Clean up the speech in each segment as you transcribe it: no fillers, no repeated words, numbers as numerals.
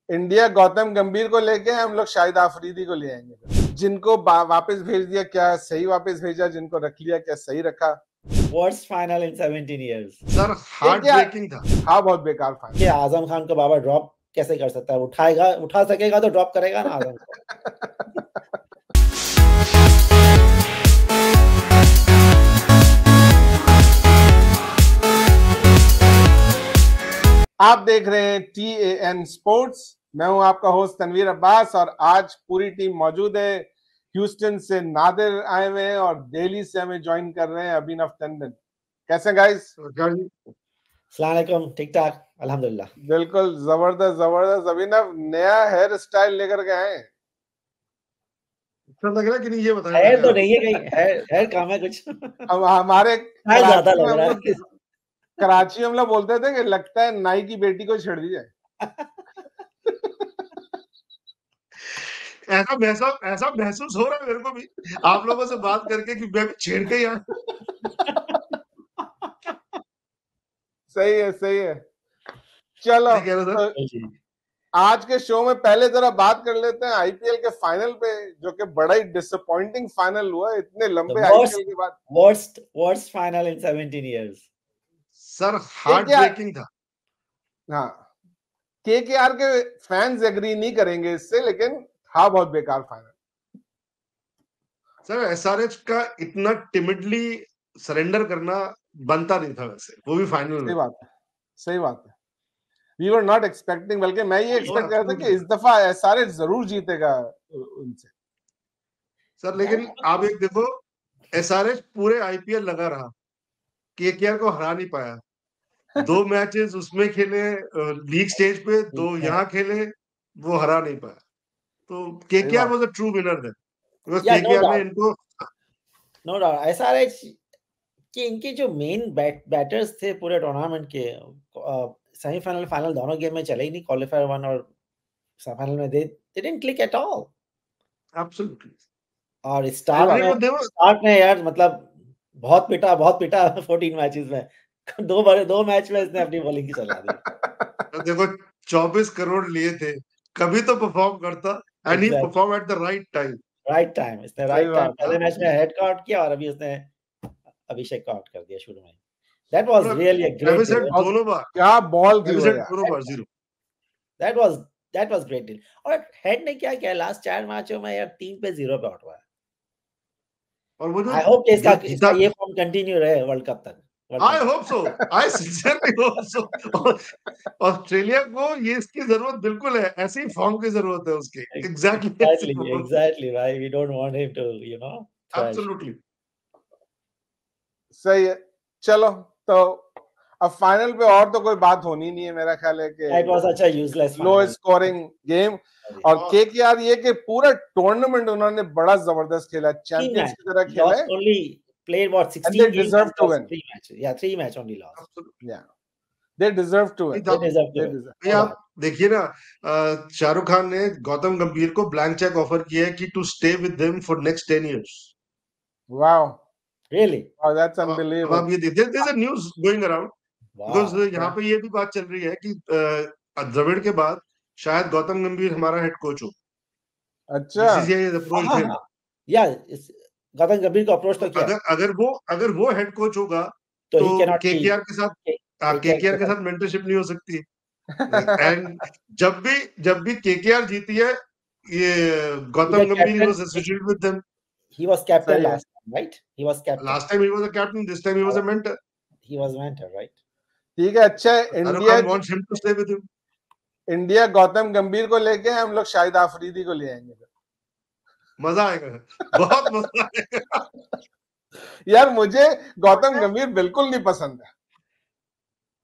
India Gautam गंभीर को लेके हम लोग शाहिद आफरीदी को ले आएंगे। जिनको वापस भेज दिया क्या सही वापस भेजा, जिनको रख लिया क्या सही रखा। Worst final in 17 years. Sir heart breaking था। हाँ, बहुत बेकार फाइनल। कि आजम खान को बाबा ड्रॉप कैसे कर सकता है? उठा सकेगा तो ड्रॉप करेगा ना आजम को। आप देख रहे हैं TAN स्पोर्ट्स। मैं हूं आपका होस्ट तनवीर अब्बास और आज पूरी टीम मौजूद है। ह्यूस्टन से नादिर आए हुए हैं और दिल्ली से हमें ज्वाइन कर रहे हैं अभिनव टंडन। कैसे गाइस? अस्सलाम वालेकुम, ठीक ठाक अल्हम्दुलिल्लाह। बिल्कुल जबरदस्त जबरदस्त। अभिनव नया हेयर स्टाइल लेकर के आए। अच्छा लग रहा है कि नहीं ये बताया? हेयर तो नहीं है, कहीं हेयर कम है कुछ। अब हमारे ज्यादा लग रहा है। कराची हम लोग बोलते थे कि लगता है नाई की बेटी को छेड़ दी जाए। ऐसा महसूस हो रहा है मेरे को भी आप लोगों से बात करके कि मैं भी छेड़ के यहाँ। सही है। चलो तो आज के शो में पहले जरा बात कर लेते हैं आईपीएल के फाइनल पे, जो कि बड़ा ही डिसअपॉइंटिंग फाइनल हुआ इतने लंबे आईपीएल के बाद। Worst final in 17 years. Sir heart breaking था। हाँ, केकेआर के फैंस एग्री नहीं करेंगे इससे, लेकिन था बहुत बेकार फाइनल। सर एसआरएच का इतना टिमिडली सरेंडर करना बनता नहीं था वैसे, वो भी फाइनल में। सही बात है। वी वर नॉट एक्सपेक्टिंग, बल्कि मैं ये एक्सपेक्ट कर रहा था कि इस दफा एसआरएच जरूर जीतेगा उनसे। सर लेकिन आप एक देखो, एसआरएच पूरे आईपीएल लगा रहा, केकेआर को हरा नहीं पाया। 2 मैचेस उसमें खेले लीग स्टेज पे, 2 यहाँ खेले, वो हरा नहीं पाया। तो KKR was a true winner then, because KKR ने इनको नो डाउट एसआरएच कि इनके जो मेन बैटर्स थे पूरे टूर्नामेंट के, सेमीफाइनल फाइनल दोनों गेम में चले ही नहीं, क्वालिफायर 1 और फाइनल में they didn't click at all. Absolutely. और स्टार्ट में यार मतलब बहुत पिटा 14 मैचेस में। दो मैच में इसने अपनी बॉलिंग की चला दी। देखो 24 करोड़ लिए थे, कभी तो परफॉर्म करता, and he perform at the right time. इसने राइट टाइम पहले मैच में हेड कट किया और अभी उसने अभिषेक को आउट कर दिया शुरू में। That was really a great deal. दोनों बार क्या बॉल थी वो यार। दोनों बार 0। That was great deal. और हेड ने क्या किया लास्ट 4 मैचों में यार 3 पे 0 पे आउट हुआ है। और वो I hope इसका ये फॉर्म कंटिन्यू रहे वर्ल्ड कप तक। I hope so. I sincerely hope so. Australia को ये इसकी जरूरत बिल्कुल है, ऐसी फॉर्म की जरूरत है उसकी। Exactly भाई, we don't want him to, you know. Absolutely. सही है। चलो तो अब फाइनल पे और तो कोई बात होनी नहीं है, मेरा ख्याल है कि it was such a useless low scoring game. और केकेआर ये कि पूरा टूर्नामेंट उन्होंने बड़ा जबरदस्त खेला, चैंपियंस की तरह खेला है। Only played what 16 games. They deserve to win. 3 matches. Yeah, 3 match only lost. Yeah. They deserve to win. They deserve to win. आप देखिए ना, शाहरुख खान ने गौतम गंभीर को ब्लैंक चेक ऑफर किया है कि to stay with them for next 10 years. Wow. Really? Oh, that's unbelievable. अब ये there's a news going around. Because यहाँ पे ये भी बात चल रही है कि द्रविड़ के बाद शायद गौतम गंभीर हमारा हेड कोच हो। अच्छा। या गौतम गंभीर को अप्रोच तो किया। अगर वो हेड कोच होगा तो केकेआर के साथ मेंटरशिप नहीं हो सकती। एंड जब भी केकेआर जीती है, ये गौतम गंभीर was associated with them. He was captain last time, right? He was captain. Last time he was a captain, this time he was a mentor. He was mentor, right? ठीक है। अच्छा, India wants him to stay with him. India Gautam गंभीर को लेके हम लोग शाहिद आफरीदी को ले आएंगे। मजा आएगा, बहुत मजा आएगा। यार मुझे गौतम गंभीर बिल्कुल नहीं पसंद है।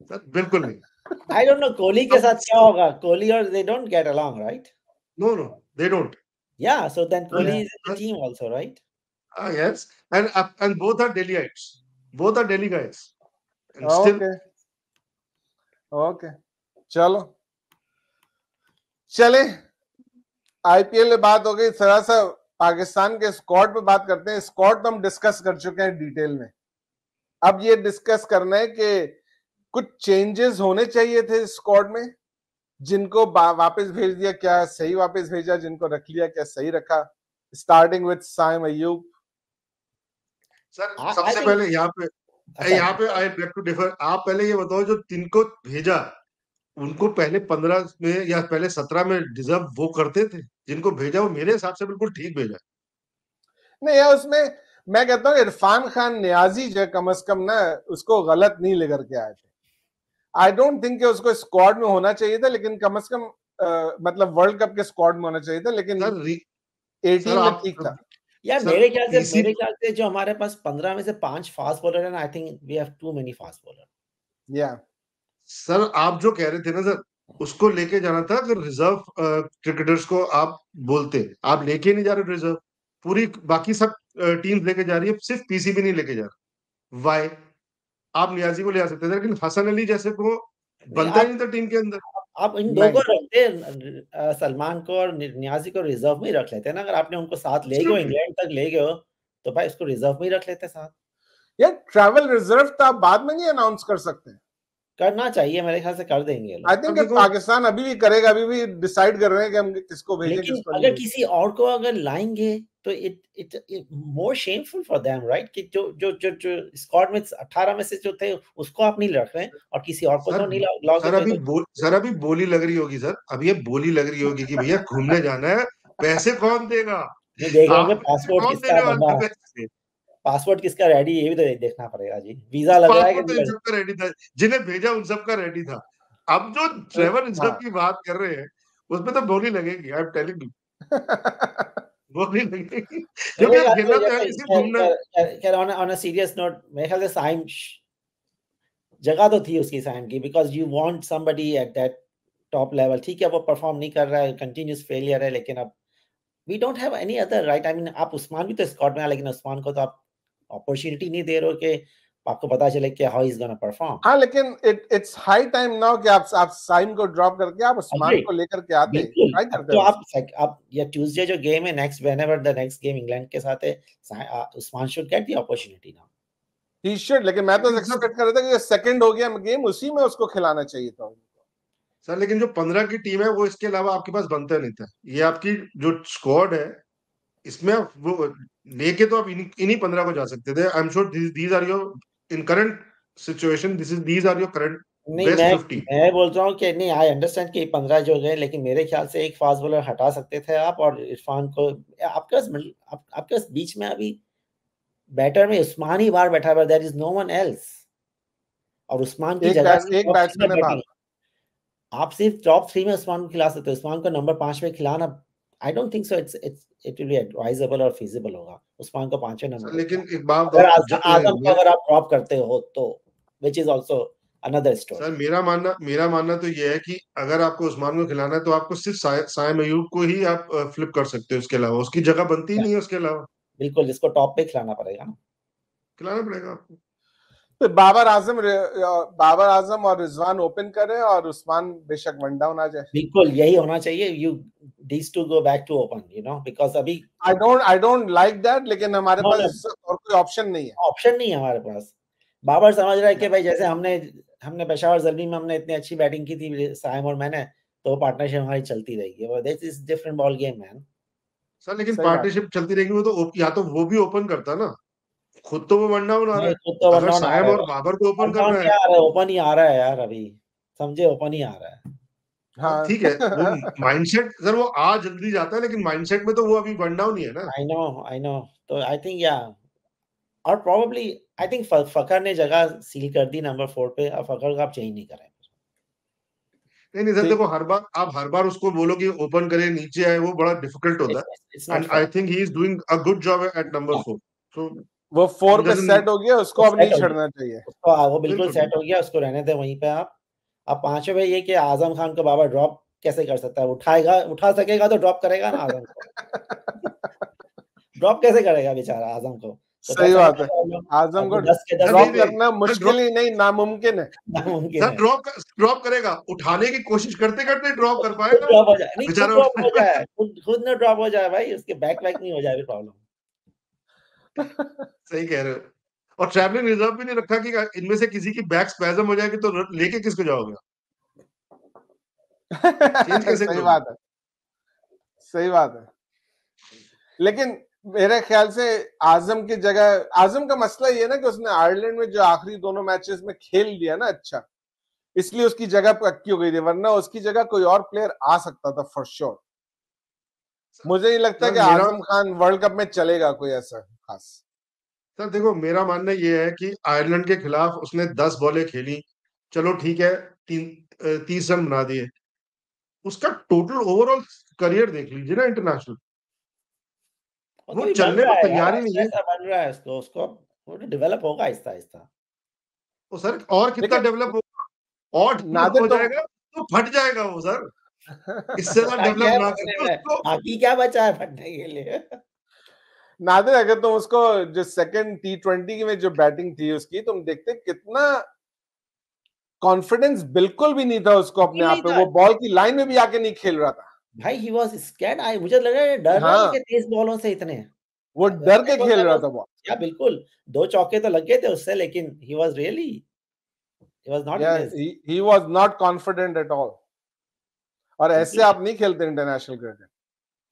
सर बिल्कुल नहीं। I don't know कोहली के साथ क्या होगा। कोहली और they don't get along, right? No, they don't. Yeah, so then Kohli is in the team also, right? Yes, and both are Delhiites. Both are Delhi guys. Okay. चले IPL में बात हो गई, थोड़ा सा पाकिस्तान के स्क्वाड पे बात करते हैं। स्क्वाड तो हम डिस्कस कर चुके हैं डिटेल में। अब ये डिस्कस करना है कि कुछ चेंजेस होने चाहिए थे स्क्वाड में जिनको वापस भेज दिया क्या सही वापस भेजा, जिनको रख लिया क्या सही रखा? Starting with Saim Ayub. Sir I सबसे think पहले यहाँ पे आई बैक टू डिफर। आप पहले ये बताओ जो जिनको भेजा उनको पहले 15 में या पहले 17 में डिजर्व वो करते थे? जिनको भेजा वो मेरे हिसाब से बिल्कुल ठीक भेजा। नहीं यार, उसमें मैं कहता हूँ इरफान खान नियाजी जो कम से कम ना उसको गलत नहीं लेकर के आए थे। आई डोंट थिंक कि उसको स्क्वाड में होना चाहिए था, लेकिन कम से कम मतलब वर्ल्ड कप के स्क्वाड में होना चाहिए था, लेकिन सर 18 में ठीक था। यार सर मेरे ख्याल से जो हमारे पास 15 में से 5 फास्ट बॉलर है ना, I think we have too many fast bowler. या सर आप जो कह रहे थे ना सर, उसको लेके जाना था। अगर रिजर्व क्रिकेटर्स को आप बोलते, आप लेके नहीं जा रहे रिजर्व, पूरी बाकी सब टीम्स लेके जा रही है, सिर्फ पीसीबी नहीं लेके जा रहा। वाई? आप नियाजी को ले आ सकते थे, लेकिन हसन अली जैसे को बनता ही नहीं था टीम के अंदर। आप इन दो को रखते, सलमान को और नियाजी को रिजर्व में ही रख लेते ना। अगर आपने उनको साथ ले गए इंग्लैंड तक ले गए तो भाई इसको रिजर्व में ही रख लेते साथ। यार ट्रैवल रिजर्व तो आप बाद में नहीं अनाउंस कर सकते? करना चाहिए, मेरे ख्याल से कर देंगे लोग। आई थिंक पाकिस्तान अभी भी करेगा, अभी भी डिसाइड कर रहे हैं कि हम किसको भेजें, लेकिन किसको अगर नहीं। किसी और को अगर लाएंगे तो it more shameful for them, right? कि जो स्क्वाड में 18 में से जो थे उसको आप नहीं रख रहे हैं और किसी और को तो नहीं लाओगे। सर अभी बोली लग रही होगी सर, अभी ये बोली लग रही होगी कि भैया घूमने जाना है, पैसे कौन देगा? नहीं देख रहे होंगे आप पासपोर्ट कौन किसका देने वाला बना, है पैसे? पासपोर्ट किसका रेडी, ये भी तो देखना पड़ेगा जी। वीजा लग रहा है पासपोर्ट तो इन कि सबका रेडी था, जिन्हें भेजा उन सबका रेडी था। अब जो ट्रेवर रिजर्व की बात कर रहे हैं उसमें तो बोली लगेगी, आई एम टेलिंग यू, बोली लगेगी। क्योंकि अब खेलना तो है, सिर्फ घूमना है। ऑन अ सीरियस नोट, मेरे ख्याल से साइम जगह तो थी उसकी, साइम की, because you want somebody at that top level. ठीक है वो परफॉर्म नहीं कर रहा है, कंटिन्यूस फेलियर है, लेकिन अब we don't have any other, right? I mean आप उस्मान भी तो स्क्वाड में है, लेकिन उस्मान को तो आप अपॉर्चुनिटी नहीं दे रहे हो कि आपको पता चले कि हाउ इज गोना परफॉर्म। हाँ, लेकिन इट्स हाई टाइम नाउ कि आप साइम को ड्रॉप करके आप उस्मान को लेकर के आते, ट्राई करते। तो आप ये ट्यूसडे जो गेम है next, whenever the next game England के साथ है, Usman should get the opportunity now. He should, लेकिन मैं तो एक्सपेक्ट कर रहा था कि सेकंड हो गया गेम, उसी में उसको खिलाना चाहिए था सर। लेकिन जो 15 की टीम है वो इसके अलावा आपके पास बनता नहीं था। ये आपकी जो स्क्वाड है इसमें वो लेके तो आप इन्हीं 15 को जा सकते थे। I am sure these are your in current situation, these are your current नहीं बेस्ट 50। मैं बोल रहा हूँ कि नहीं, आई अंडरस्टैंड कि 15 जो गए, लेकिन मेरे ख्याल से एक फास्ट बॉलर हटा सकते थे आप, और इरफान को आपके पास बीच में अभी बैटर में उस्मान ही बाहर बैठा हुआ, there is no one else, और उस्मान की जगह एक बैट्समैन है बाहर। आप सिर्फ टॉप 3 में उस्मान को खिला सकते हो। उस्मान को नंबर 5 में खिलाना, आई don't think so it will be advisable और फीजिबल होगा उस्मान को 5वें नंबर। लेकिन एक बात आजम को अगर आप ड्रॉप करते हो तो which is also another story. Sir मेरा मानना तो ये है कि अगर आपको उस्मान को खिलाना है तो आपको सिर्फ साइम अयूब को ही आप फ्लिप कर सकते हो, उसके अलावा उसकी जगह बनती ही नहीं है। उसके अलावा बिल्कुल जिसको टॉप पे खिलाना पड़ेगा ना, खिलाना पड़ेगा आपको। तो बाबर आजम और रिजवान ओपन करे और उस्मान बेशक वन डाउन आ जाए। बिल्कुल यही होना चाहिए। You these to go back to open, you know, because अभी आई डोंट लाइक दैट, लेकिन हमारे पास और कोई ऑप्शन नहीं है हमारे पास। बाबर समझ रहा है कि भाई जैसे हमने पेशावर ज़ल्मी में हमने इतनी अच्छी बैटिंग की थी साइम और मैंने, तो पार्टनरशिप हमारी चलती रहेगी। और this is different ball game man. Sir लेकिन पार्टनरशिप चलती रहेगी, वो तो या तो वो भी ओपन करता ना, खुद तो वो वन डाउन आ रहा है। खुद तो अगर साइम और बाबर को ओपन करना है, ओपन ही आ रहा है यार, अभी समझे, ओपन ही आ रहा है। हाँ ठीक है वो माइंडसेट सर, वो आ जल्दी जाता है, लेकिन माइंडसेट में तो वो अभी वन डाउन ही है ना। आई नो तो आई थिंक या, और प्रोबेबली आई थिंक फकर ने जगह सील कर दी नंबर 4 पे। अब फकर का आप चेंज नहीं करें। नहीं सर देखो, हर बार उसको बोलो कि ओपन करे नीचे आए, वो बड़ा डिफिकल्ट होता है। And I think he is doing a good job eight number 4। सो वो 4 पे सेट हो गया, उसको अब नहीं छोड़ना चाहिए। उसको वो बिल्कुल सेट हो गया, उसको रहने दे वहीं पे आप। अब 5वें पे ये कि आजम खान को बाबर ड्रॉप कैसे कर सकता है? उठा सकेगा तो ड्रॉप करेगा ना आजम को। ड्रॉप कैसे करेगा बेचारा आजम को? तो सही बात है, आजम को ड्रॉप करना मुश्किल ही नहीं, नामुमकिन है। सर ड्रॉप करेगा, उठाने की कोशिश करते करते ड्रॉप कर पाएगा, ड्रॉप हो जाए, नहीं ड्रॉप हो जाए, खुद ना ड्रॉप हो जाए भाई, उसके बैक नहीं हो जाए प्रॉब्लम। सही कह रहे हो। और ट्रैवलिंग रिजर्व भी नहीं रखा कि इनमें से किसी की बैक स्पैज़म हो जाएगी तो लेके किसको जाओगे? चेंज कैसे सही करोगे? बात है, सही बात है। लेकिन मेरे ख्याल से आजम की जगह, आजम का मसला ये है ना कि उसने आयरलैंड में जो आखिरी दोनों मैचेस में खेल लिया ना अच्छा, इसलिए उसकी जगह पक्की हो गई थी, वरना उसकी जगह कोई और प्लेयर आ सकता था फॉर श्योर। मुझे नहीं लगता सर कि मेरा आजम खान वर्ल्ड कप में चलेगा कोई ऐसा खास। सर देखो, मेरा मानना ये है कि आयरलैंड के खिलाफ उसने 10 बॉलें खेली, चलो ठीक है, 30 रन बना दिए। उसका टोटल ओवरऑल करियर देख लीजिए ना इंटरनेशनल, वो वो तो भी बन चलने रहा को है यार, तैयार ही नहीं है। ऐसा बन रहा है उसको उसको वो तो डेवलप होगा आहिस्ता आहिस्ता। वो सर और कितना लेकिन डेवलप होगा, और डेवलप नादिर हो तुम जाएगा तो फट जाएगा वो सर। इससे ज्यादा क्या डेवलप है ना फटने करके में, उसको। बाकी क्या बचा है फटने के लिए? नादिर अगर तुम उसको जो सेकंड T20 में जो बैटिंग थी उसकी तुम देखते कितना कॉन्फिडेंस बिल्कुल भी नहीं था उसको अपने नहीं आप पे, था वो बॉल की लाइन में भी आके नहीं खेल रहा था। भाई, ही वाज स्कैर्ड। आई मुझे लग रहा है डर रहा था हाँ, कि तेज बॉलों से इतने वो डर वैसे के बोल खेल रहा रहा था। था बॉल। या बिल्कुल 2 चौके तो लग गए थे उससे, लेकिन ही वाज नॉट इन या his. He was not confident at all. और ऐसे बिल्कुल आप नहीं खेलते इंटरनेशनल क्रिकेट।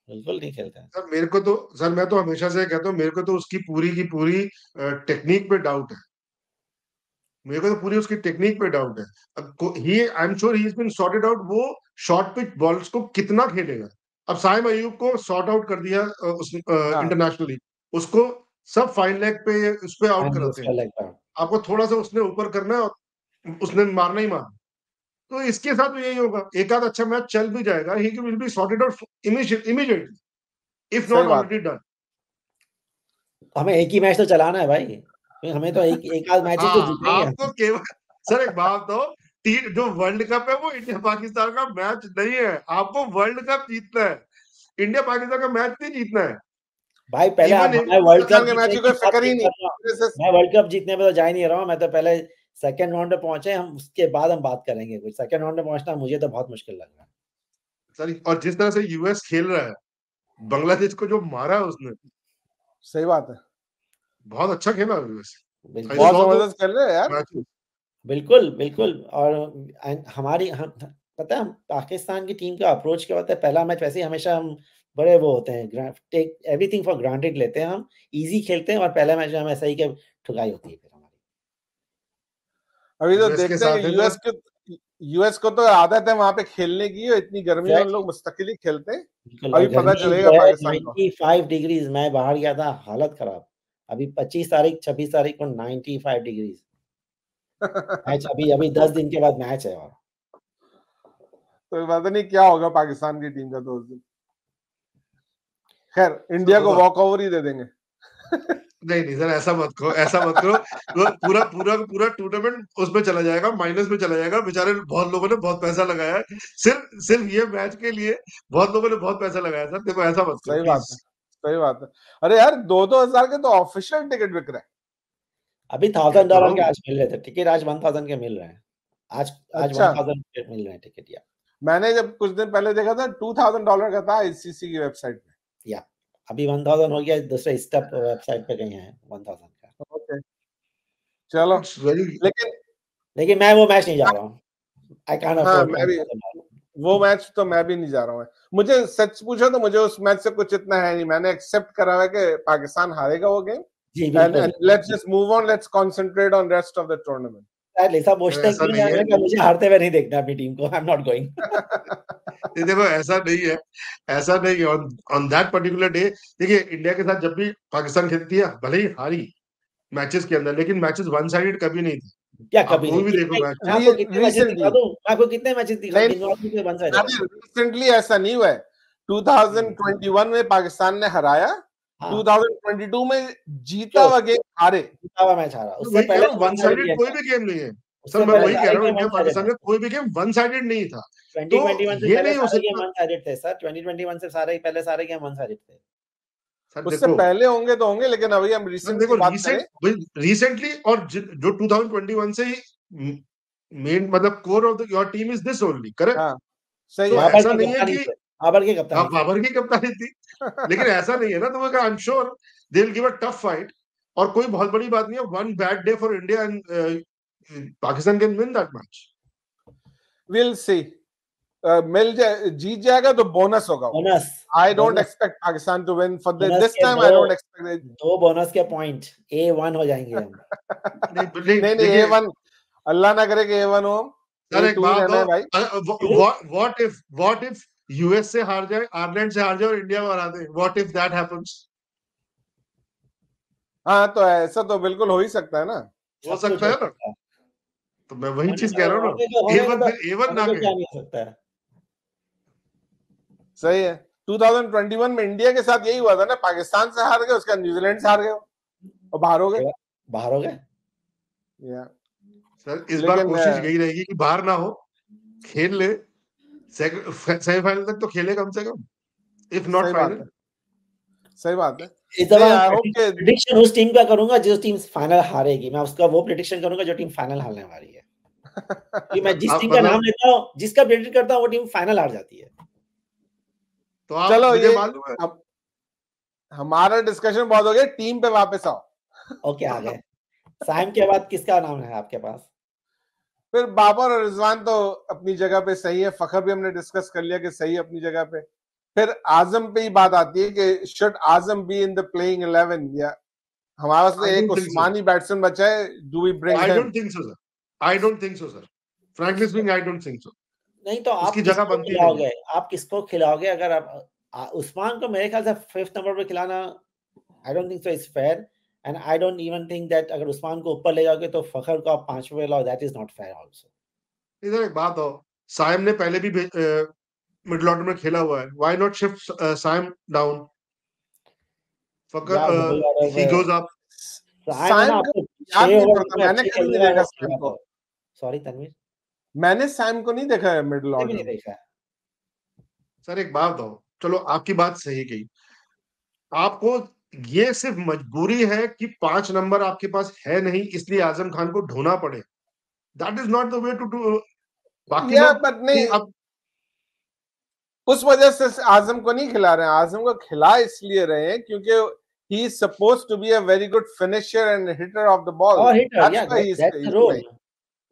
बिल्कुल नहीं खेलता है। सर मेरे को तो सर मैं तो हमेशा से कहता हूँ, मेरे को तो उसकी पूरी की पूरी टेक्निक पे डाउट है। मेरे को तो पूरी उसकी टेक्निक पे डाउट है। अब ही I am sure he is been sorted out, वो शॉर्ट पिच बॉल्स को कितना खेलेगा। अब साइम अयूब को सॉर्ट आउट कर दिया उस हाँ, इंटरनेशनली, उसको सब फाइन लेग पे उस पे आउट एंड कराते हैं। उसका लगता आपको थोड़ा सा उसने ऊपर करना है और उसने मारना ही मारना। तो इसके साथ भी यही होगा, एक आध अच्छा मैच चल भी जाएगा, he will be sorted out immediately if सही नॉट बात है। Already done. हमें एक ही मैच तो चलाना है भाई, हमें तो एक आध मैचेस तो हाँ, जीतने ही है। आपको केवल सर एक बात तो जो वर्ल्ड कप है वो इंडिया पाकिस्तान का मैच नहीं है, आपको वर्ल्ड कप जीतना है। इंडिया पाकिस्तान का मैच नहीं जीतना है। भाई पहले इवन मैं वर्ल्ड पाकिस्तान कप के मैच जीतने की की कोई बात फिक्र ही नहीं नहीं। कर रहा हूँ। मैं वर्ल्ड कप जीतने पे तो जा ही नहीं रहा हूँ। मैं तो पहले सेकंड राउंड में पहुंचे हम, उसके बाद हम बात करेंगे। कुछ सेकंड राउंड में पहुंचना मुझे तो बहुत मुश्किल लग रहा है। सर और जिस तरह से यूएस खेल रहा है, बांग्लादेश को जो मारा है उसने, सही बात है, बहुत अच्छा खेला यूएस। आई बिल्कुल बहुत सॉ दो जबरदस्त खेल रहे हैं यार। मैचेस। बिल्कुल बिल्कुल। और हमारी हम पता है, हम पाकिस्तान की टीम का अप्रोच क्या होता है, पहला मैच वैसे ही हमेशा हम बड़े वो होते हैं, टेक एवरीथिंग फॉर ग्रांटेड लेते हैं, हम इजी खेलते हैं और पहला मैच में हम ऐसा ही कि ठुकाई होती है फिर हमारी। अभी तो यूएस के देखते हैं साथ कि है सर। यूएस को तो आदत है वहां पे खेलने की, और इतनी गर्मी में उन लोग एग्जैक्टली, मुस्तकिल ही खेलते हैं। बिल्कुल। और अभी पता गर्मी चलेगा जो है पाकिस्तान को। 95 डिग्रीज, मैं बाहर गया था, हालत खराब। अभी 25 तारीख 26 तारीख को 95 डिग्रीज मैच, अभी अभी 10 दिन के बाद मैच है। और तो पता नहीं क्या होगा पाकिस्तान की टीम का तो उस दिन। खैर, सर इंडिया को होगा। वॉक ओवर ही दे देंगे। नहीं नहीं सर, ऐसा मत करो, ऐसा मत करो। वो पूरा पूरा पूरा टूर्नामेंट उसमें चला जाएगा, माइनस में चला जाएगा। बेचारे बहुत लोगों ने बहुत पैसा लगाया है सिर्फ सिर्फ ये मैच के लिए। बहुत लोगों ने बहुत पैसा लगाया सर, देखो ऐसा मत करो सही बात प्लीज। है, सही बात है। अरे यार, 2-2 हजार के तो ऑफिशियल टिकट बिक रहे हैं। अभी कह तो $1000 रहा के हूँ। आज मिल रहे थे टिकट, आज 1000 के मिल रहे हैं। आज आज अच्छा, 1000 के मिल रहे हैं टिकट। मैंने जब कुछ दिन पहले देखा था $2000 का था आईसीसी की वेबसाइट पे। या अभी 1000 हो गया, दूसरे स्टेप वेबसाइट पे गए हैं 1000 का। ओके, चलो। It's very. लेकिन लेकिन मैं वो मैच नहीं जा रहा हूँ। आई कांट हाँ, अफोर्ड मैं भी 1000। वो मैच तो मैं भी नहीं जा रहा हूँ। मुझे सच पूछो तो मुझे उस मैच से कुछ इतना है नहीं। मैंने एक्सेप्ट करा है कि पाकिस्तान हारेगा वो गेम। जी एंड बिल्कुल। Let's just move on, let's concentrate on rest of the tournament. ऐसा पूछते हैं ऐसा क्यों नहीं है। ना, मुझे हारते हुए नहीं देखना अपनी टीम को। आई एम नॉट गोइंग। ये देखो ऐसा नहीं है, ऐसा नहीं है। On on that particular day देखिए, इंडिया के साथ जब भी पाकिस्तान खेलती है, भले ही हारी मैचेस के अंदर, लेकिन मैचेस वन साइडेड कभी नहीं थे। क्या आप कभी कोई नहीं, भी देखो कितने मैच। मैं आपको कितने मैचेस दिखा रिसेंटली दूं, मैं आपको कितने मैचेस दिखा नहीं, गिनवा दूं कि वन साइडेड है। रिसेंटली ऐसा नहीं हुआ है। 2021 में पाकिस्तान ने हराया, हाँ, 2022 में जीता जो हुआ गेम हारे। जीता हुआ मैच हारा, मैं उससे वही कह पहले रहा हूँ, तो one one sided sided game कोई था। भी गेम नहीं है। सर उससे मैं पहले वही कह सारे रहा हूँ, game India one sided Pakistan है। में कोई भी गेम वन साइडेड नहीं था। तो 2021 से ये पहले नहीं हो सारे गेम सकता। वन साइडेड थे सर। 2021 से पहले सारे गेम वन साइडेड थे। सर उससे देखो, पहले होंगे तो होंगे, लेकिन अभी हम सर रिसेंट की देखो बात करें। रिसेंटली और जो 2021 से ही मेन मतलब core of your team is this only, correct. हाँ, सही तो है। बाबर ऐसा की नहीं है कप्तानी कि थे, बाबर की हाँ कप्तानी थी। बाबर की कप्तानी थी, लेकिन ऐसा नहीं है ना। तो I am sure they will give a tough fight. और कोई बहुत बड़ी बात नहीं है, one bad day for India and Pakistan can win that match. Will see, जीत जाएगा तो बोनस होगा। Bonus I don't expect Pakistan to win for bonus this के time. I don't expect it. 2 bonus के पॉइंट A1 हो जाएंगे हम। नहीं देखिए, A1 अल्लाह ना करे कि A1 हो, सर एक A2 ही बात रहना है भाई। व्हाट इफ यूएस से हार जाए, आयरलैंड से हार जाए और इंडिया में हरा दे, व्हाट इफ दैट हैपेंस? हाँ तो ऐसा तो बिल्कुल हो ही सकता है ना। हो सब कुछ सकता है हो ना, सकता है। तो मैं वही होने चीज को कह रहा हूँ ना, होने को होने को A1 तो फिर A1 होने ना को कहे। क्या नहीं हो सकता है। सही है। 2021 में इंडिया के साथ यही हुआ था ना, पाकिस्तान से हार गए, उसके बाद न्यूजीलैंड से हार गए और बाहर हो गए। बाहर हो गए। या सर इस बार लेकिन कोशिश यही रहेगी कि बाहर ना हो, खेल ले, सेमीफाइनल तक तो खेले कम से कम, इफ नॉट सही बात फाइनल। है, सही बात है। इस दफा नहीं, I hope कि प्रेडिक्शन उस टीम का करूंगा जो टीम फाइनल हारेगी, मैं उसका वो प्रेडिक्शन करूंगा जो टीम फाइनल हारने वाली है। कि मैं जिस आप टीम का नाम लेता हूँ, जिसका प्रेडिक्ट करता हूँ, वो टीम फाइनल हार जाती है। तो आप चलो मुझे ये मालूम है, अब हमारा डिस्कशन बहुत हो गया, टीम पे वापस आओ। ओके आ गए। साइम के बाद किसका नाम है आपके पास? फिर बाबर और रिजवान तो अपनी जगह पे सही है, फखर भी हमने डिस्कस कर लिया कि सही है अपनी जगह पे। फिर आजम पे ही बात आती है कि should Azam B in the playing 11, या हमारा तो I एक don't think so. Usmani batsman बचा है, do we bring I him? don't think so, sir. I don't think so, sir. Frankly speaking, I don't think so. नहीं तो आप उसकी जगह किसको बनती नहीं है। खिलाओगे? आप किसको खिलाओगे? अगर आप उस्मान को मेरे ख्याल से 5th नंबर पे खिलाना, आई don't think so is fair, and I don't even think that अगर उस्मान को ऊपर ले जाओगे तो फखर को आप 5वें पे लाओ, that is not fair also. इधर एक बात हो, साइम ने पहले भी मिडिल ऑर्डर में खेला हुआ है, why not shift Saim down? यार मिडिल फकर ऑर्डर ही में गोज अप। साइम है ना, साइम का आपको याद 6 नहीं ओवर पड़ता, में मैंने अच्छे कभी नहीं खेलने देखा वाला साइम को। सॉरी तनवीर, मैंने साइम को नहीं देखा है मिडिल मैंने भी ऑर्डर नहीं में। देखा। सर एक बात हो, चलो आपकी बात सही कही, आपको ये सिर्फ मजबूरी है कि 5 नंबर आपके पास है नहीं, इसलिए आजम खान को ढोना पड़े। That is not the way to do. बाकी या लोग बट नहीं, अब उस वजह से आजम को नहीं खिला रहे हैं। आजम को खिला इसलिए रहे हैं क्योंकि he is supposed to be a very good finisher and hitter of the ball. और हिटर, That's या why he's that's the role.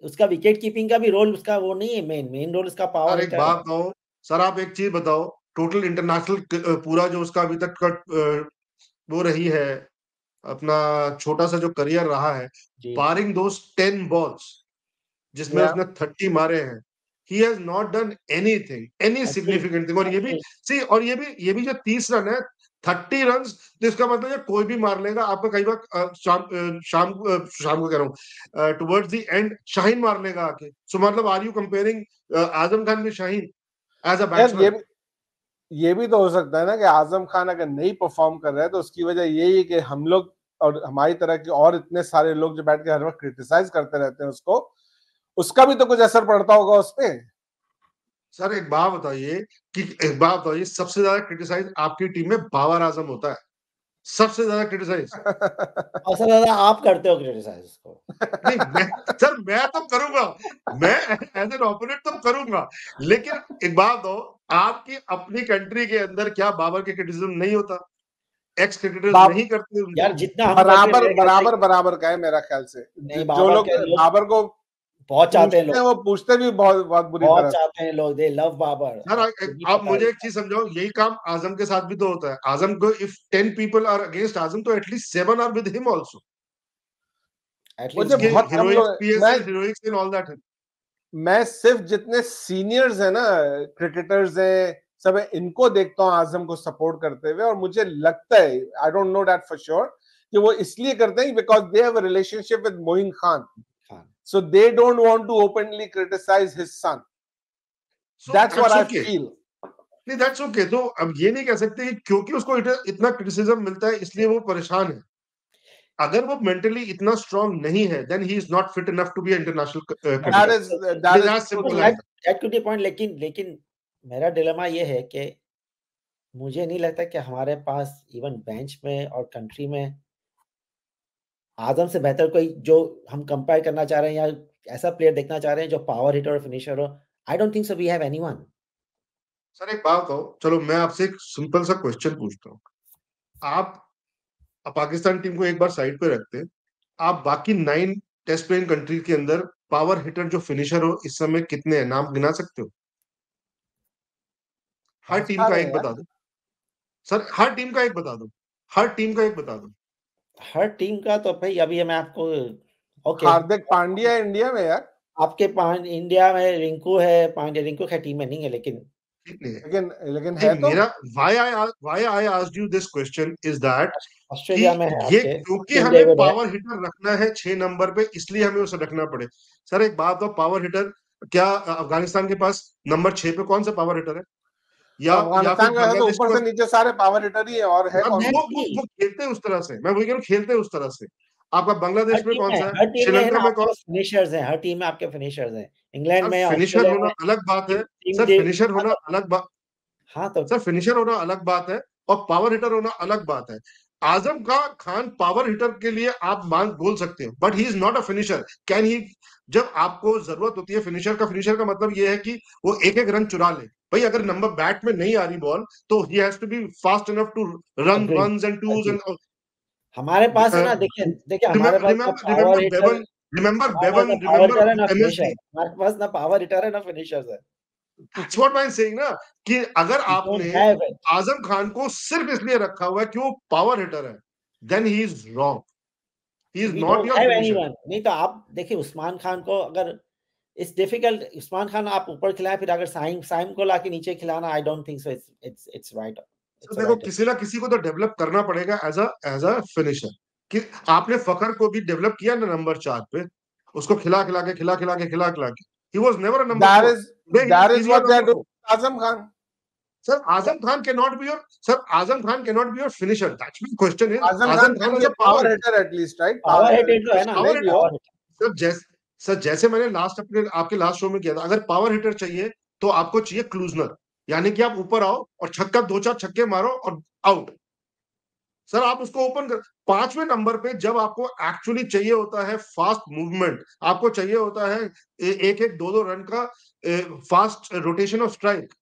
उसका विकेट कीपिंग का भी रोल उसका वो नहीं है, मेन रोल उसका पावर सर एक हिटर बात है। बताओ, सर आप एक चीज बताओ, टोटल इंटरनेशनल पूरा जो उसका अभी तक का वो रही है, अपना छोटा सा जो करियर रहा है, जी बारिंग दोस 10 बॉल्स जिसमें Yeah. उसने 30 मारे हैं, he has not done anything, any significant thing. और ये भी जो 30 रन है, 30 रन, तो इसका मतलब है कोई भी मार लेगा आपका। कई बार शाम को कह रहा हूँ, टुवर्ड्स द एंड शाहीन मार लेगा आके। सो मतलब are you comparing Azam Khan with Shaheen as a यार बैट्समैन? ये भी तो हो सकता है ना कि आजम खान अगर नहीं परफॉर्म कर रहा है तो उसकी वजह यही है कि हम लोग और हमारी तरह के और इतने सारे लोग जो बैठ के हर वक्त क्रिटिसाइज करते रहते हैं उसको, उसका भी तो कुछ असर पड़ता होगा उस पे। सर एक बात बताइए, सबसे ज्यादा क्रिटिसाइज आपकी टीम में बाबर आजम होता है, सबसे ज्यादा क्रिटिसाइज। और सबसे ज्यादा आप करते हो क्रिटिसाइज उसको। नहीं सर मैं तो करूंगा, मैं एज एन ओपोनेंट तो करूंगा, लेकिन एक बात हो, आपकी अपनी कंट्री के अंदर क्या बाबर के क्रिटिसिज्म नहीं होता? एक्स क्रिकेटर्स नहीं करते उनको? यार जितना हम करते हैं, मेरे ख्याल से बराबर का है मेरा ख्याल से। नहीं, जो लोग बाबर को बहुत चाहते हैं पूछते हैं लोग, वो पूछते भी बहुत बुरी बहुत तरह से। चाहते हैं लोग, दे लव बाबर। सर आप मुझे एक चीज समझाओ, यही काम आजम के साथ भी तो होता है। आजम को if 10 people are against Azam, तो at least 7 are with him also. मुझे उसके बहुत कम हीरोइक्स, लोग, PSL heroics and all that है। मैं सिर्फ जितने सीनियर्स हैं ना, क्रिकेटर्स हैं सब है, इनको देखता हूँ आजम को सपोर्ट करते हुए, और मुझे लगता है, I don't know that for sure, कि वो इसलिए करते हैं because they have a relationship with Moin Khan, so they don't want to openly criticise his son. That's what I feel. नहीं दैट्स ओके। तो अब ये नहीं कह सकते कि क्योंकि उसको इतना क्रिटिसिज्म मिलता है इसलिए वो परेशान है। अगर वो मेंटली इतना स्ट्रांग नहीं है, then he is not fit enough to be international cricketer. That could be point. लेकिन मेरा डिलेमा ये है कि मुझे नहीं लगता कि हमारे पास इवन बेंच में और कंट्री में आजम से बेहतर कोई जो हम कंपेयर करना चाह रहे हैं या ऐसा प्लेयर देखना चाह रहे हैं जो पावर हिटर और फिनिशर हो। I don't think so we have anyone. Sir एक बात हो, चलो मैं आपसे एक सिंपल सा क्वेश्चन पूछता हूँ। आप पाकिस्तान टीम को एक बार साइड पे रखते हैं, आप बाकी 9 टेस्ट प्लेइंग कंट्री के अंदर पावर हिटर जो फिनिशर हो इस समय कितने हैं, नाम गिना सकते हो? हर टीम का एक बता दो सर, हर टीम का एक बता दो, हर टीम का एक बता दो। हर टीम का तो भाई अभी मैं आपको ओके हार्दिक पांड्या इंडिया में यार, आपके इंडिया में रिंकू है, पांड्या रिंकू है टीम में नहीं है, लेकिन लेकिन है तो मेरा why I asked you this question is that Australia में है ये आपके क्योंकि टिम हमें डेविड है। पावर हिटर रखना है 6 नंबर पे, इसलिए हमें उसे रखना पड़े। सर एक बात, तो पावर हिटर क्या अफगानिस्तान के पास नंबर 6 पे कौन सा पावर हिटर है? या फिर अफगानिस्तान का है तो बांग्लादेश के ऊपर से पास? नीचे सारे पावर हिटर ही है, और है कौन? वो खेलते हैं उस तरह से, मैं वही कह रहा हूँ, खेलते हैं उस तरह से। आपका बांग्लादेश में कौन सा है? हर टीम में श्रीलंका में कौन? फिनिशर्स हैं, हर टीम में आपके फिनिशर्स हैं। इंग्लैंड सर में, फिनिशर ऑस्ट्रेलिया होना में अलग बात है, टीम सर डे फिनिशर होना अलग बात, हाँ तो सर फिनिशर होना अलग बात है और पावर हिटर होना अलग बात है। आजम खान पावर हिटर के लिए आप बोल सकते हो, but he is not a finisher. Can he, जब आपको जरूरत होती है फिनिशर का मतलब ये है कि वो एक एक रन चुरा ले। भाई अगर नंबर बैट में नहीं आ रही बॉल, तो he has to be fast enough to run once and twos and हमारे पास है ना, देखिए हमारे पास ना पावर हिटर, रिमेंबर ना MSD। फिनिशर, हमारे पास ना पावर हिटर है ना फिनिशर्स है। That's what I'm saying ना, कि अगर आपने आजम खान को सिर्फ इसलिए रखा हुआ है कि वो पावर हिटर है, then he is wrong. He is not your finisher. नहीं तो आप देखिए उस्मान खान को, अगर इट्स डिफिकल्ट, उस्मान खान आप ऊपर खिलाए, फिर अगर साइम को लाके नीचे खिलाना, आई don't think so it's right. तो देखो किसी ना किसी को तो डेवलप करना पड़ेगा एज अ फिनिशर। कि आपने फखर को भी डेवलप किया ना नंबर 4 पे, उसको खिला खिला के he was never a number 4. that is what they are doing Azam Khan. Sir, Azam Khan cannot be your finisher. That's my question is, Azam Khan is a power hitter at least, right? Power hitter तो है ना, sir जैसे मैंने आपके last show में किया था, अगर पावर हिटर चाहिए तो आपको चाहिए क्लूजनर, यानी कि आप ऊपर आओ और छक्का 2-4 छक्के मारो और आउट। सर आप उसको ओपन कर 5वें नंबर पे, जब आपको एक्चुअली चाहिए होता है फास्ट मूवमेंट, आपको चाहिए होता है एक 2-2 रन का फास्ट रोटेशन ऑफ स्ट्राइक।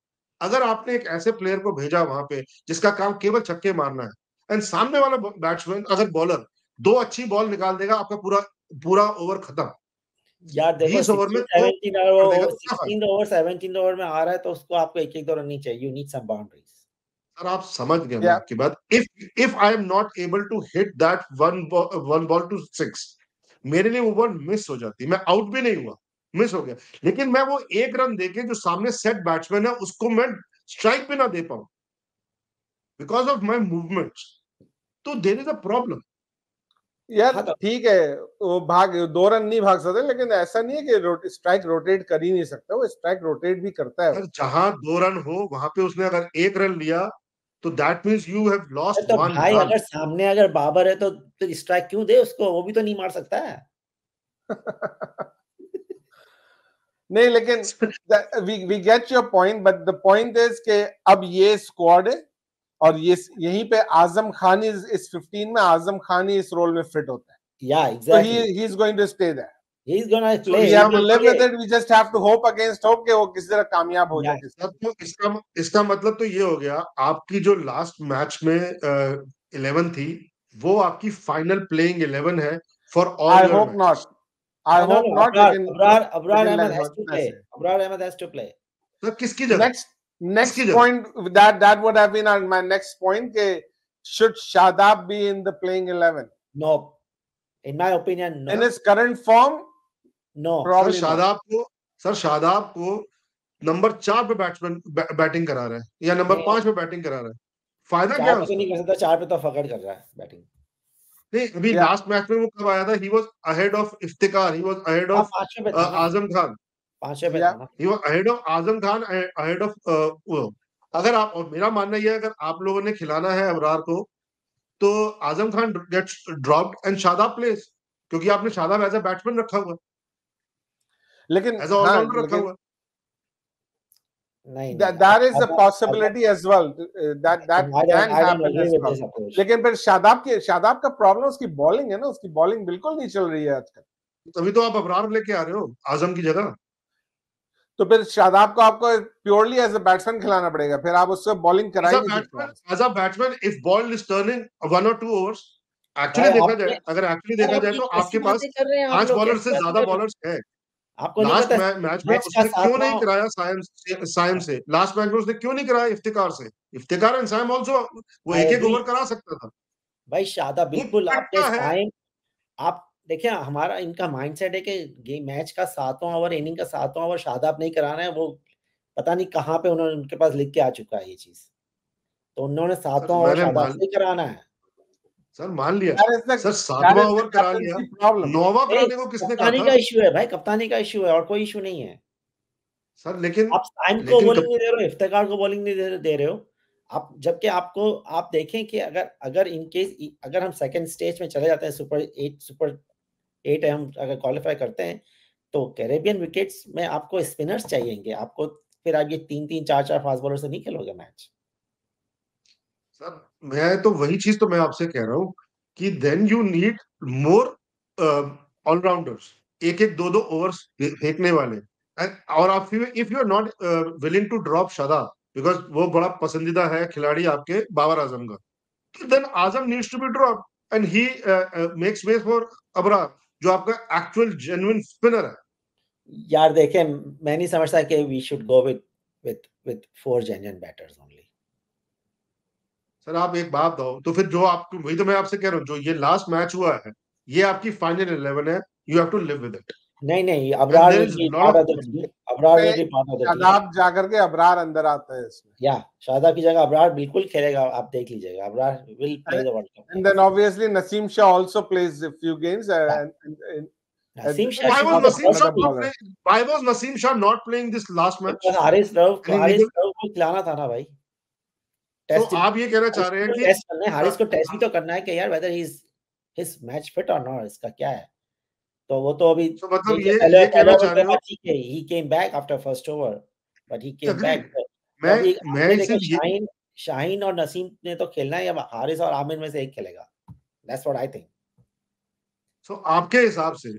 अगर आपने एक ऐसे प्लेयर को भेजा वहां पे जिसका काम केवल छक्के मारना है, एंड सामने वाला बैट्समैन अगर बॉलर 2 अच्छी बॉल निकाल देगा, आपका पूरा ओवर खत्म। यार देखो 20 ओवर में 16 ओवर 17 ओवर में आ रहा है, तो उसको आपको एक दो रन नहीं चाहिए, you need some boundaries. Sir आप समझ गए ना आपकी बात। If I am not able to hit that one ball to 6, मेरे लिए वो बॉल मिस हो जाती, मैं आउट भी नहीं हुआ, मिस हो गया, लेकिन मैं वो एक रन देके जो सामने सेट बैट्समैन है उसको मैं स्ट्राइक पे ना दे पाऊं बिकॉज ऑफ माई मूवमेंट, तो देयर इज अ प्रॉब्लम। यार ठीक है, वो 2 रन नहीं भाग सकते, लेकिन ऐसा नहीं है कि स्ट्राइक रोटेट कर ही नहीं सकता, वो स्ट्राइक रोटेट भी करता है। जहां 2 रन हो वहां पे उसने अगर 1 रन लिया तो that means you have lost 1 भाई रन। अगर सामने अगर बाबर है तो स्ट्राइक क्यों दे उसको, वो भी तो नहीं मार सकता है। नहीं लेकिन we get your point, but the point is कि अब ये स्क्वाड है और ये यहीं पे आजम खान इस 15 में आजम खान ही इस रोल में फिट होता है। Yeah, exactly. So he is going to stay there. He is going to play. So we have to live with it. We just have to hope against hope कि वो किसी तरह कामयाब हो जाए। तो इसका मतलब तो ये हो गया, आपकी जो लास्ट मैच में 11 थी, वो आपकी फाइनल प्लेइंग 11 है for all your I hope not. I hope not. Abrar Ahmed has to play. Abrar Ahmed has to play. तो किसकी जगह? Next point, that would have been my next point कि should Shadab be in the playing 11? No. In my opinion, no. In his current form, no. Probably sir Shadab को number 4 पे batting करा रहा है या नंबर 5 पे बैटिंग करा रहा है, फायदा क्या है उसका? नहीं कर सकता, 4 पे तो फकड़ कर रहा है बैटिंग। नहीं अभी लास्ट मैच में वो कब आया था? He was ahead of Iftikhar, he was ahead of Azam Khan, 5 पे था ना, he was ahead of Azam Khan, ahead of वो। अगर आप, और मेरा मानना ये है, अगर आप लोगों ने खिलाना है अबरार को तो Azam Khan gets dropped and Shadab place, क्योंकि आपने शादाब एज अ बैट्समैन रखा हुआ, लेकिन एज अ ऑलराउंडर रखा हुआ। नहीं, that is a possibility as well, that can happen as well. लेकिन फिर शादाब का प्रॉब्लम उसकी बॉलिंग है ना, उसकी बॉलिंग बिल्कुल नहीं चल रही है आजकल। तभी तो आप अबरार लेके आ रहे हो आजम की जगह। तो फिर शादाब को आपको प्योरली एज अ बैट्समैन खिलाना पड़ेगा, फिर आप उससे बॉलिंग करा ही नहीं सकते। As a batsman if ball is turning 1 or 2 overs, actually देखा जाए, अगर एक्चुअली देखा जाए तो आपके पास 5 बॉलर से ज्यादा बॉलर्स है। आपको नहीं लास्ट पता मैच में मैच का उसने क्यों नहीं 7वां कराया साइम से? लास्ट मैच में उसने क्यों नहीं कराया इफ्तिकार से? इफ्तिकार एंड साइम आल्सो, वो आई एक एग्री ओवर करा सकता था। भाई। शादाब वो बिल्कुल आपने पक्का है। साइम, आप देखिए हमारा इनका माइंडसेट है कि गेम मैच का 7वां ओवर, इनिंग का 7वां ओवर शादाब नहीं कराना है। वो पता नहीं कहाँ पे उन्होंने उनके पास लिख के आ चुका है ये चीज, तो उन्होंने सर 7वां ओवर मैंने शादाब मान से ही कराना है। सर मान लिया That is the sir, that 7वां is the over करा लिया, captaincy problem. 9वां नहीं, कराने को किसने कहा कप्तानी था? का इश्यू है भाई, कप्तानी का इश्यू है और कोई इश्यू नहीं है। सर लेकिन आप साइम को लेकिन बॉलिंग नहीं दे रहे हो, इफ्तिकार को बॉलिंग नहीं दे रहे हो आप, जबकि आपको आप देखें कि अगर इन केस अगर हम सेकंड स्टेज में चले जाते हैं, सुपर 8 हम अगर क्वालिफाई करते हैं, तो कैरेबियन विकेट्स में आपको स्पिनर्स चाहिएंगे। आपको फिर आप ये 3-3 4-4 फास्ट बॉलर से नहीं खेलोगे मैच। सर मैं तो वही चीज तो मैं आपसे कह रहा हूँ कि then you need more allrounders, एक एक दो दो ओवर्स फेंकने वाले। और आप if you are not willing to drop Shadab, because वो बड़ा पसंदीदा है खिलाड़ी आपके बाबर आजम का, तो then Azam needs to be drop and he makes space for Abrar, जो आपका एक्चुअल जेन्युइन स्पिनर है। यार देखें, मैं नहीं समझता कि we should go with 4 genuine batters only. Sir आप एक बात दो, तो फिर जो आपको, वही तो मैं आपसे कह रहा हूँ, जो ये लास्ट मैच हुआ है ये आपकी फाइनल 11 है, you have to live with it. नहीं, and Abrar there will is be lot part of of the team. Abrar will be part of the team. Shadab जाकर के अबरार अंदर आता है इसमें। या शादाब की जगह अबरार बिल्कुल खेलेगा, आप देख लीजिएगा, Abrar will play the world cup. And then obviously Naseem Shah also plays a few games. Naseem Shah why should was be the Naseem first Shah pick, not playing? Why was Naseem Shah not playing this last match? because Haris Rauf Any legal? को खिलाना था ना भाई। तो test आप ये कहना चाह रहे हैं कि टेस्ट करना है, हारिस को टेस्ट भी तो करना है कि यार weather he is his match fit और नॉट, इसका क्या है। तो वो तो अभी तो मतलब देखिए, ये पहले कहना चाह रहे हो, ठीक है, he came back after first over, but he came agree, back. तो अभी मैं आपने देखा सिर्फ ये, शाहीन और नसीम ने तो खेलना है, या हारिस और आमिर में से एक खेलेगा। That's what I think. So आपके हिसाब से,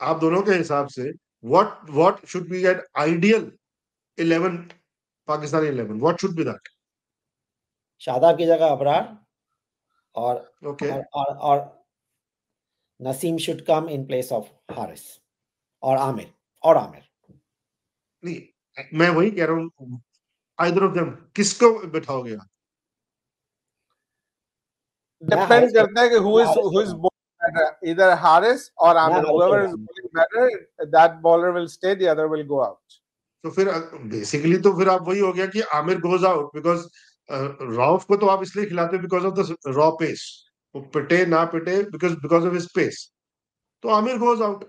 आप दोनों के हिसाब से, what should be an ideal 11 Pakistani 11, what should be that? Shadab की जगह अबरार और ओके, और Naseem should come in place of Haris और आमिर। नहीं मैं वही कह रहा हूँ, आइदर ऑफ देम, किसको बिठाओगे आप? Depend करता है कि who is bowling better, either Haris or Amir. Whoever is bowling better, that bowler will stay, the other will go out. तो फिर बेसिकली तो फिर आप वही हो गया कि Amir goes out, because Rauf को तो आप इसलिए खिलाते हो because of the raw pace, वो पिटे ना पिटे बिकॉज ऑफ हिज पेस, तो Amir goes out.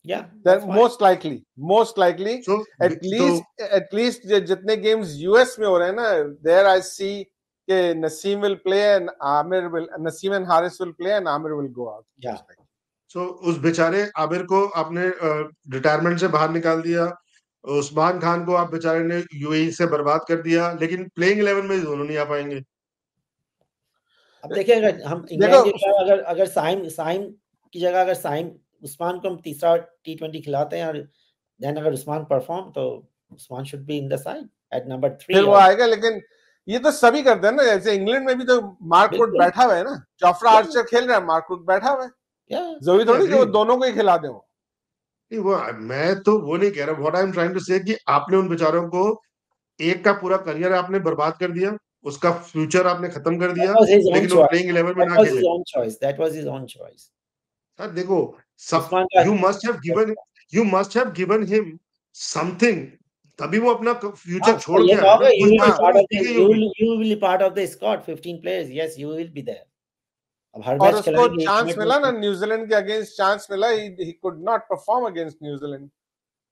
Yeah, then most likely So at least जितने games US में हो रहे हैं ना, there I see कि Naseem will play and Naseem and Haris will play and Amir will go out. Yeah. So उस बेचारे आमिर को आपने रिटायरमेंट से बाहर निकाल दिया, उस्मान खान को आप बेचारे ने यूएई से बर्बाद कर दिया, लेकिन प्लेइंग 11 में दोनों नहीं आ पाएंगे। अब देखिए, अगर हम इंग्लैंड की जगह अगर साइम की जगह अगर साइम उस्मान को हम तीसरा T20 खिलाते हैं, और देन अगर उस्मान परफॉर्म, तो Usman should be in the side at number 3। फिर वो आएगा, लेकिन ये तो सभी करते हैं ना, जैसे इंग्लैंड में भी तो मार्क वुड बैठा हुआ है ना, जोफ्रा आर्चर खेल रहा है, मार्क वुड बैठा हुआ है, जरूरी थोड़ी कि वो दोनों को ही खिला दे। वो मैं तो वो नहीं कह रहा, what I am trying to say कि आपने उन बेचारों को, एक का पूरा करियर आपने बर्बाद कर दिया, उसका फ्यूचर आपने खत्म कर दिया, लेकिन वो प्लेइंग 11 में ना खेले। That was his own choice. Sir देखो, you must have given him something, तभी वो अपना फ्यूचर छोड़ के आया ना। You will be part of the squad, 15 players. Yes, you will be there. अब हर मैच उसको चांस मिला ना न्यूजीलैंड के अगेंस्ट, चांस मिला, he could not perform against New Zealand.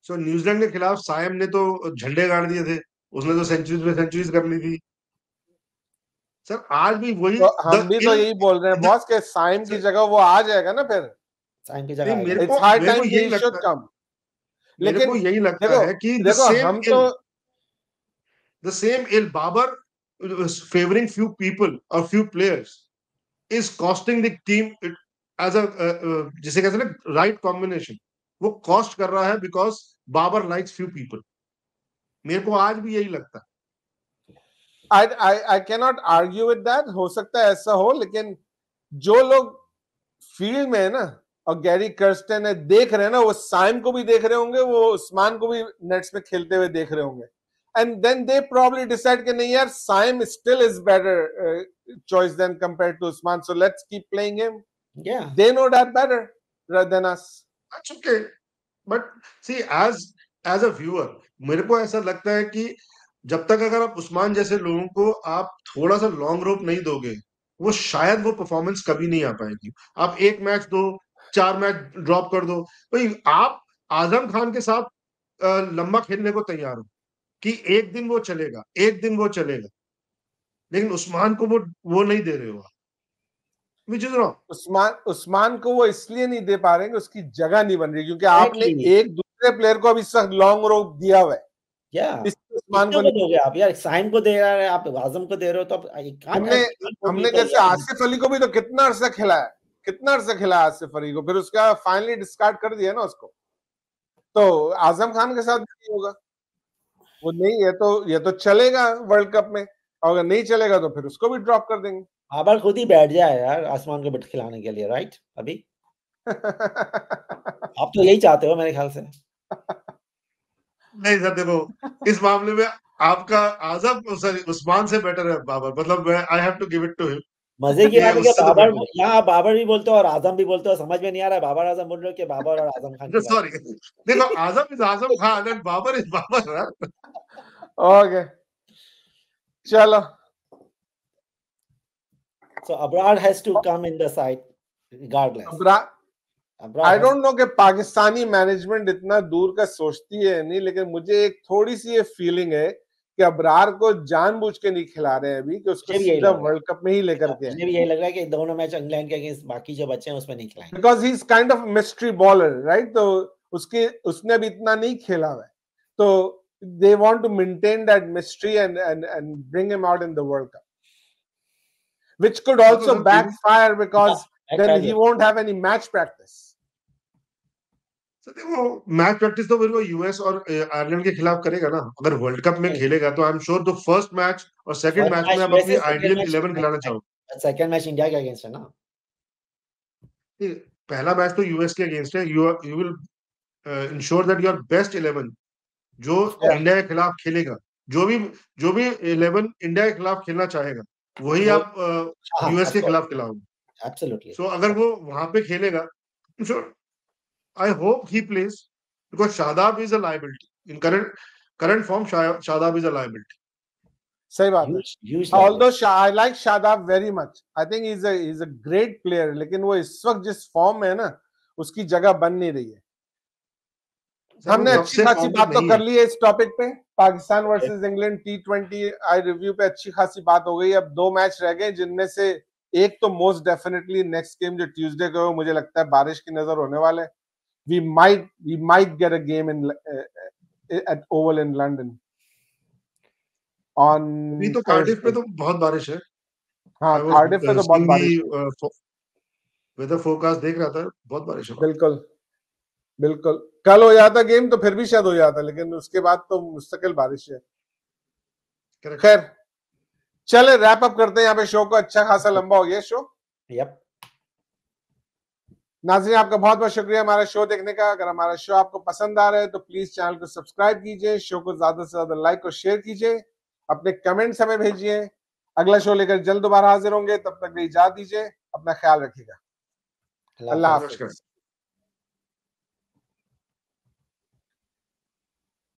So New Zealand के खिलाफ साइम ने तो झंडे गाड़ दिए थे, उसने तो सेंचुरीज कर ली थी। सर आज भी वही, तो हम भी तो यही बोल रहे हैं बॉस के साइम की जगह वो आ जाएगा ना, फिर साइम की जगह मेरे को यही लगता है कि the same El Babar favoring few people or few players is costing the team as a जिसे कहते हैं ना right combination, वो कॉस्ट कर रहा है because Babar likes few people। मेरे को आज भी यही लगता है। I cannot argue with that, हो सकता है ऐसा हो, लेकिन जो लोग फील्ड में है ना, और गैरी कर्स्टन है, देख रहे हैं ना, वो साइम को भी देख रहे होंगे, वो उस्मान को भी नेट्स में खेलते हुए देख रहे होंगे, and then they probably decide कि नहीं यार, Saim still is better choice than compared to Usman, so let's keep playing him. Yeah, they know that better rather than us. That's okay, but see, as a viewer, मेरे को ऐसा लगता है कि जब तक अगर आप उस्मान जैसे लोगों को आप थोड़ा सा लॉन्ग रोप नहीं दोगे, वो शायद वो परफॉर्मेंस कभी नहीं आ पाएगी। आप एक मैच दो, 4 मैच ड्रॉप कर दो, भाई आप आजम खान के साथ लंबा खेलने को तैयार हो कि एक दिन वो चलेगा, एक दिन वो चलेगा, लेकिन उस्मान को वो नहीं दे रहे हो, which is wrong. उस्मान को वो इसलिए नहीं दे पा रहे हैं कि उसकी जगह नहीं बन रही, क्योंकि आपने एक दूसरे प्लेयर को अभी तक लॉन्ग रोप दिया हुआ है। उस्मान को दोगे आप यार, साइम को दे रहे हो आप, आजम को दे रहे हो, तो हमने जैसे आसिफ अली को भी तो कितना अरसा खिलाया आसिफ अली को, फिर उसका फाइनली डिस्कार्ड कर दिया ना उसको। तो आजम खान के साथ भी होगा, वो नहीं है तो ये तो चलेगा वर्ल्ड कप में, और अगर नहीं चलेगा तो फिर उसको भी ड्रॉप कर देंगे। बाबर खुद ही बैठ जाए यार आसमान को बिट खिलाने के लिए, राइट? अभी आप तो यही चाहते हो मेरे ख्याल से। नहीं सर, देखो इस मामले में आपका आजम सॉरी उस्मान से बेटर है बाबर, मतलब I have to give it to him. मजे की बात है कि बाबर, यहाँ बाबर भी बोलते हो और आजम भी बोलते हो, समझ में नहीं आ रहा है बाबर आजम बोल रहे हो कि बाबर और आजम खान। सॉरी, देखो Azam is Azam Khan and Babar is Babar. Okay, चलो। So Abrar has to come in the side regardless. I don't know कि पाकिस्तानी मैनेजमेंट इतना दूर का सोचती है नहीं, लेकिन मुझे एक थोड़ी सी ये फीलिंग है कि अबरार को जानबूझ के नहीं खिला रहे हैं अभी, कि उसको सीधा वर्ल्ड कप में ही लेकर के। मुझे भी यही लग रहा है कि दोनों मैच इंग्लैंड के अगेंस्ट बाकी जो बच्चे हैं उसमें नहीं खिलाएंगे। Because he is kind of mystery bowler, right? तो उसने अभी इतना नहीं खेला है, तो they want to maintain that mystery and bring him out in the World Cup, which could also backfire because then he won't have any match practice. So देखो match practice तो वो यूएस और आयरलैंड के खिलाफ करेगा ना, अगर world cup में खेलेगा तो आई एम श्योर तो फर्स्ट मैच और सेकंड मैच में आप अपनी आइडियल 11 खिलाना चाहोगे। सेकंड मैच इंडिया के अगेंस्ट है ना, पहला मैच तो यूएस के अगेंस्ट है, you will ensure that your best 11 जो इंडिया के खिलाफ खेलेगा, जो भी 11 इंडिया के खिलाफ खेलना चाहेगा वही आप यूएस के खिलाफ खिलाओगे। एब्सोल्युटली। सो अगर वो वहां पे खेलेगा, I hope he plays because Shadab is a liability in current form. Shadab is a liability. सही बात है। Although I like Shadab very much, I think he's a great player, लेकिन वो इस वक्त जिस फॉर्म में है ना, उसकी जगह बन नहीं रही है। हमने अच्छी खासी बात तो कर ली है इस टॉपिक पे, Pakistan versus England T20 I review पे अच्छी खासी बात हो गई। अब 2 मैच रह गए, जिनमें से एक तो मोस्ट डेफिनेटली नेक्स्ट गेम जो ट्यूसडे को है, मुझे लगता है बारिश की नजर होने वाले। We might get a game at Oval in London on अभी तो कार्डिफ पे तो बहुत बारिश है। हाँ, कार्डिफ पे तो बहुत बारिश है। वेदर फोरकास्ट देख रहा था, बहुत बारिश है। बिल्कुल कल हो जाता गेम तो फिर भी शायद हो जाता, लेकिन उसके बाद तो मुस्तकिल बारिश है। खैर चले रैप अप करते हैं यहाँ पे शो को, अच्छा खासा लंबा हो गया शो। यप। नाज़रीन आपका बहुत बहुत शुक्रिया हमारा शो देखने का। अगर हमारा शो आपको पसंद आ रहा है तो प्लीज चैनल को सब्सक्राइब कीजिए, शो को ज्यादा से ज्यादा लाइक और शेयर कीजिए, अपने कमेंट्स हमें भेजिए। अगला शो लेकर जल्द दोबारा हाजिर होंगे, तब तक इजाजत दीजिए, अपना ख्याल रखिएगा। अल्लाह हाफ़िज़।